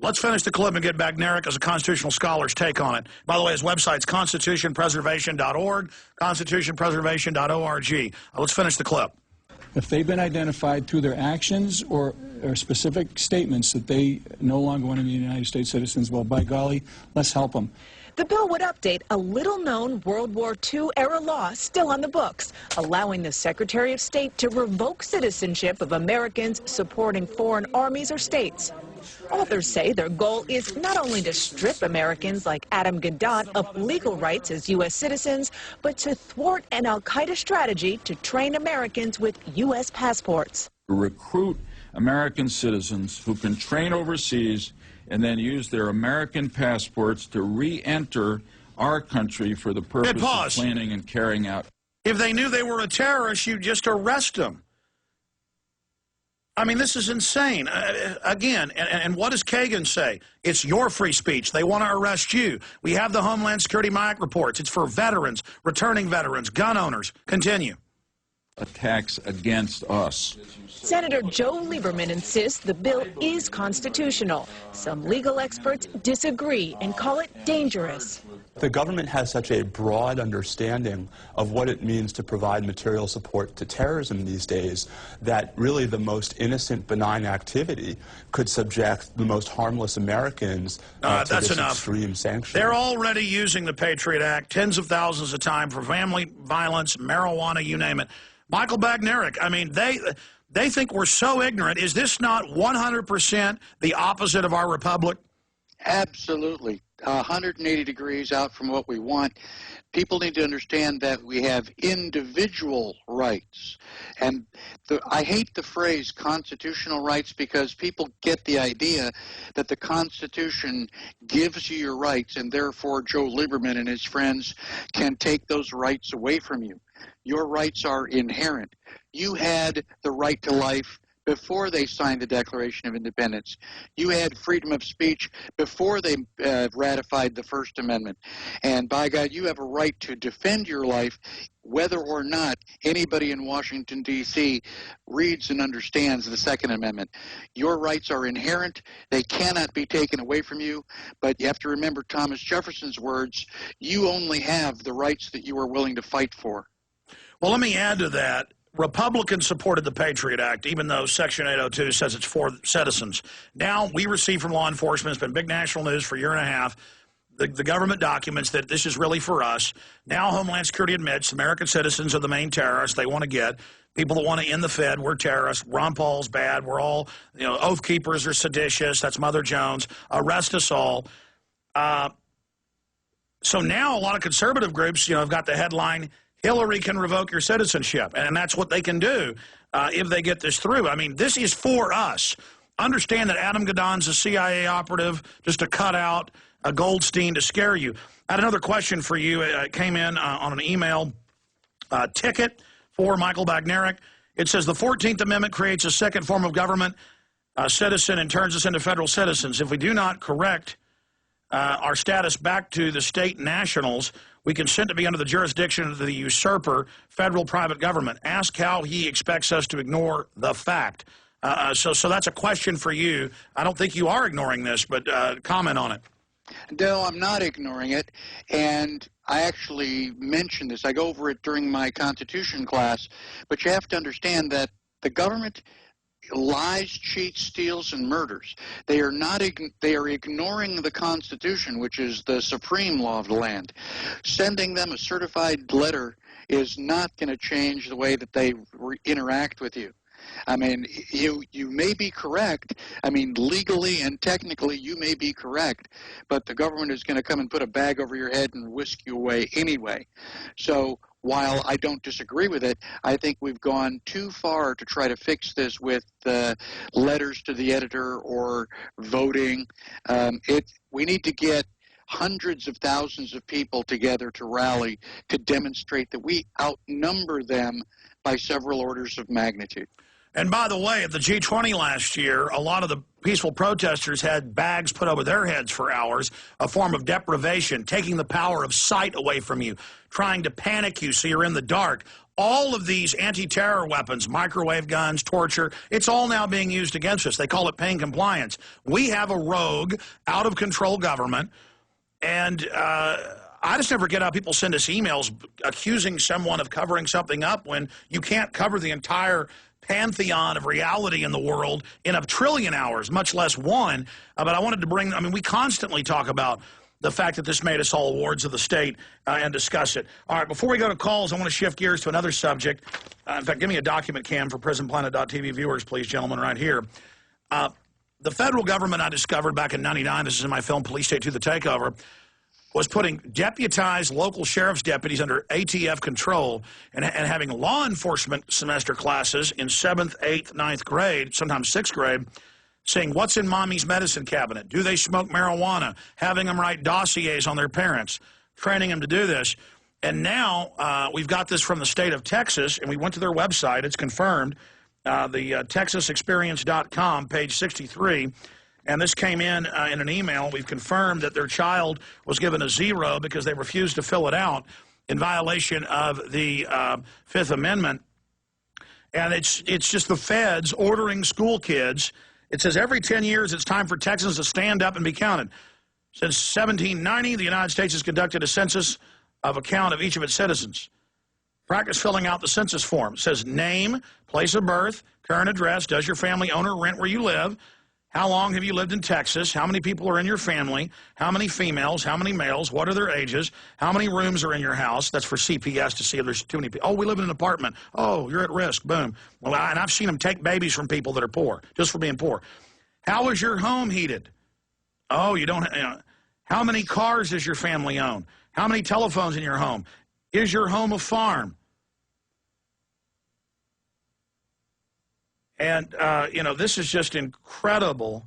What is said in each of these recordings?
Let's finish the clip and get Badnarik as a constitutional scholar's take on it. By the way, his website's constitutionpreservation.org, constitutionpreservation.org. Let's finish the clip. If they've been identified through their actions or specific statements that they no longer want to be United States citizens, well, by golly, let's help them. The bill would update a little-known World War II-era law still on the books, allowing the Secretary of State to revoke citizenship of Americans supporting foreign armies or states. Authors say their goal is not only to strip Americans like Adam Gadot of legal rights as U.S. citizens, but to thwart an al-Qaeda strategy to train Americans with U.S. passports. Recruit American citizens who can train overseas and then use their American passports to re-enter our country for the purpose of planning and carrying out. If they knew they were a terrorist, you'd just arrest them. I mean, this is insane. Again, and what does Kagan say? It's your free speech. They want to arrest you. We have the Homeland Security MIAC reports. It's for veterans, returning veterans, gun owners. Continue. Attacks against us. Senator Joe Lieberman insists the bill is constitutional. Some legal experts disagree and call it dangerous. The government has such a broad understanding of what it means to provide material support to terrorism these days that really the most innocent, benign activity could subject the most harmless Americans to this extreme sanction. They're already using the Patriot Act tens of thousands of times for family violence, marijuana, you name it. Michael Badnarik, I mean, they think we're so ignorant. Is this not 100% the opposite of our republic? Absolutely. 180 degrees out from what we want. People need to understand that we have individual rights. And I hate the phrase constitutional rights because people get the idea that the Constitution gives you your rights and therefore Joe Lieberman and his friends can take those rights away from you. Your rights are inherent. You had the right to life before they signed the Declaration of Independence. You had freedom of speech before they ratified the First Amendment. And by God, you have a right to defend your life whether or not anybody in Washington, D.C. reads and understands the Second Amendment. Your rights are inherent. They cannot be taken away from you. But you have to remember Thomas Jefferson's words, you only have the rights that you are willing to fight for. Well, let me add to that. Republicans supported the Patriot Act, even though Section 802 says it's for citizens. Now, we receive from law enforcement, it's been big national news for a year and a half, the government documents that this is really for us. Now, Homeland Security admits American citizens are the main terrorists they want to get. People that want to end the Fed, we're terrorists. Ron Paul's bad. We're all, you know, Oath Keepers are seditious. That's Mother Jones. Arrest us all. So now a lot of conservative groups, you know, have got the headline, Hillary can revoke your citizenship, and that's what they can do if they get this through. I mean, this is for us. Understand that Adam Gadot's a CIA operative just to cut out a Goldstein to scare you. I had another question for you. It came in on an email ticket for Michael Badnarik. It says the 14th Amendment creates a second form of government, citizen, and turns us into federal citizens. If we do not correct our status back to the state nationals, we consent to be under the jurisdiction of the usurper, federal private government. Ask how he expects us to ignore the fact. So that's a question for you. I don't think you are ignoring this, but comment on it. No, I'm not ignoring it. And I actually mentioned this. I go over it during my Constitution class. But you have to understand that the government lies, cheats, steals, and murders. They are ignoring the Constitution, which is the supreme law of the land. Sending them a certified letter is not going to change the way that they interact with you. I mean, you may be correct. I mean, legally and technically you may be correct, but the government is going to come and put a bag over your head and whisk you away anyway. So while I don't disagree with it, I think we've gone too far to try to fix this with letters to the editor or voting. We need to get hundreds of thousands of people together to rally to demonstrate that we outnumber them by several orders of magnitude. And by the way, at the G20 last year, a lot of the peaceful protesters had bags put over their heads for hours, a form of deprivation, taking the power of sight away from you, trying to panic you so you're in the dark. all of these anti-terror weapons, microwave guns, torture, it's all now being used against us. They call it paying compliance. We have a rogue, out-of-control government, and I just never get how people send us emails accusing someone of covering something up when you can't cover the entire pantheon of reality in the world in a trillion hours, much less one. But I wanted to bring, I mean, we constantly talk about the fact that this made us all wards of the state and discuss it. All right, before we go to calls, I want to shift gears to another subject. In fact, give me a document cam for PrisonPlanet.tv viewers, please, gentlemen, right here. The federal government I discovered back in '99, this is in my film Police State 2: The Takeover, was putting deputized local sheriff's deputies under ATF control and having law enforcement semester classes in 7th, 8th, 9th grade, sometimes 6th grade, saying, what's in mommy's medicine cabinet? Do they smoke marijuana? Having them write dossiers on their parents, training them to do this. And now we've got this from the state of Texas, and we went to their website. It's confirmed, the TexasExperience.com, page 63. And this came in an email. We've confirmed that their child was given a 0 because they refused to fill it out in violation of the Fifth Amendment. And it's just the feds ordering school kids. It says every 10 years it's time for Texans to stand up and be counted. Since 1790, the United States has conducted a census of account of each of its citizens. Practice filling out the census form. It says name, place of birth, current address, does your family own or rent where you live, how long have you lived in Texas? How many people are in your family? How many females? How many males? What are their ages? How many rooms are in your house? That's for CPS to see if there's too many people. Oh, we live in an apartment. Oh, you're at risk. Boom. Well, and I've seen them take babies from people that are poor, just for being poor. How is your home heated? Oh, you don't. How many cars does your family own? How many telephones in your home? Is your home a farm? And, this is just incredible.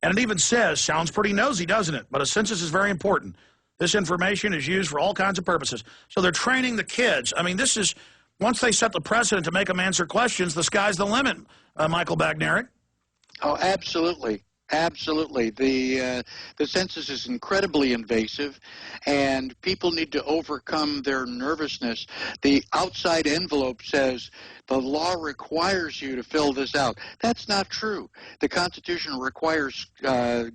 And it even says, sounds pretty nosy, doesn't it? But a census is very important. This information is used for all kinds of purposes. So they're training the kids. I mean, this is, once they set the precedent to make them answer questions, the sky's the limit, Michael Badnarik. Oh, absolutely. Absolutely. The census is incredibly invasive, and people need to overcome their nervousness. The outside envelope says the law requires you to fill this out. That's not true. The Constitution requires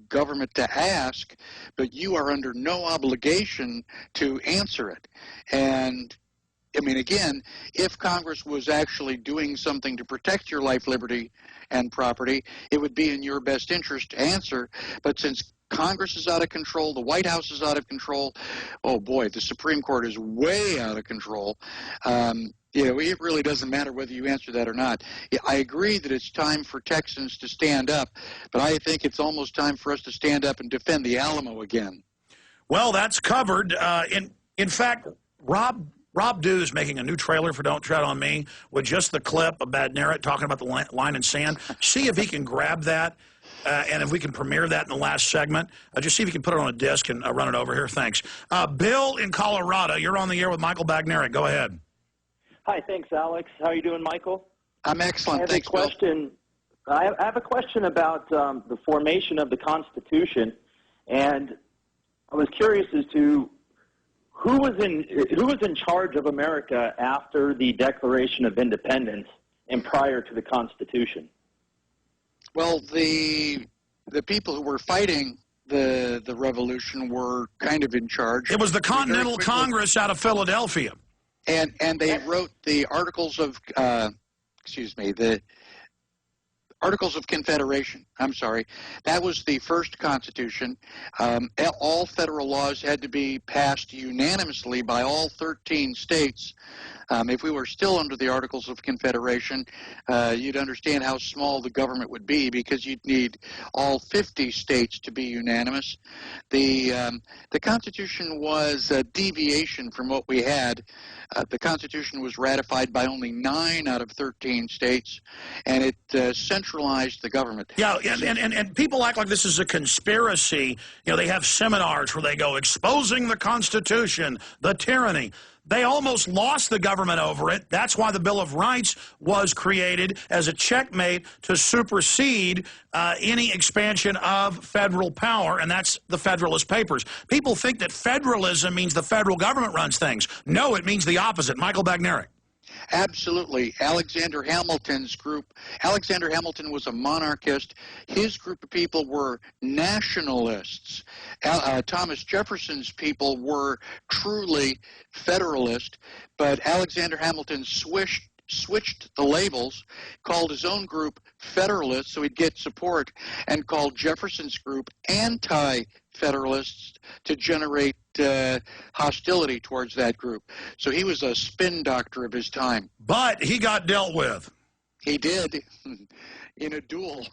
government to ask, but you are under no obligation to answer it. And I mean, again, if Congress was actually doing something to protect your life, liberty, and property, it would be in your best interest to answer. But since Congress is out of control, the White House is out of control, oh boy, the Supreme Court is way out of control. It really doesn't matter whether you answer that or not. I agree that it's time for Texans to stand up, but I think it's almost time for us to stand up and defend the Alamo again. Well, that's covered. In fact, Rob Dew is making a new trailer for Don't Tread on Me with just the clip of Badnarik talking about the line in sand. See if he can grab that, and if we can premiere that in the last segment. Just see if you can put it on a disc and run it over here. Thanks. Bill in Colorado, you're on the air with Michael Badnarik. Go ahead. Hi, thanks, Alex. How are you doing, Michael? I'm excellent. Thanks, Bill. I have a question about the formation of the Constitution, and I was curious as to who was in charge of America after the Declaration of Independence and prior to the Constitution? Well, the people who were fighting the revolution were kind of in charge. It was the Continental Congress out of Philadelphia. And they wrote the Articles of the Articles of Confederation. I'm sorry. That was the first Constitution. All federal laws had to be passed unanimously by all 13 states. If we were still under the Articles of Confederation, you'd understand how small the government would be, because you'd need all 50 states to be unanimous. The Constitution was a deviation from what we had. The Constitution was ratified by only 9 out of 13 states, and it centralized the government. Yeah, and people act like this is a conspiracy. They have seminars where they go, exposing the Constitution, the tyranny. They almost lost the government over it. That's why the Bill of Rights was created as a checkmate to supersede any expansion of federal power, and that's the Federalist Papers. People think that federalism means the federal government runs things. No, it means the opposite. Michael Badnarik. Absolutely. Alexander Hamilton's group, Alexander Hamilton was a monarchist. His group of people were nationalists. Thomas Jefferson's people were truly federalist, but Alexander Hamilton switched the labels, called his own group Federalists so he'd get support, and called Jefferson's group Anti-Federalists to generate hostility towards that group. So he was a spin doctor of his time. But he got dealt with. He did, in a duel.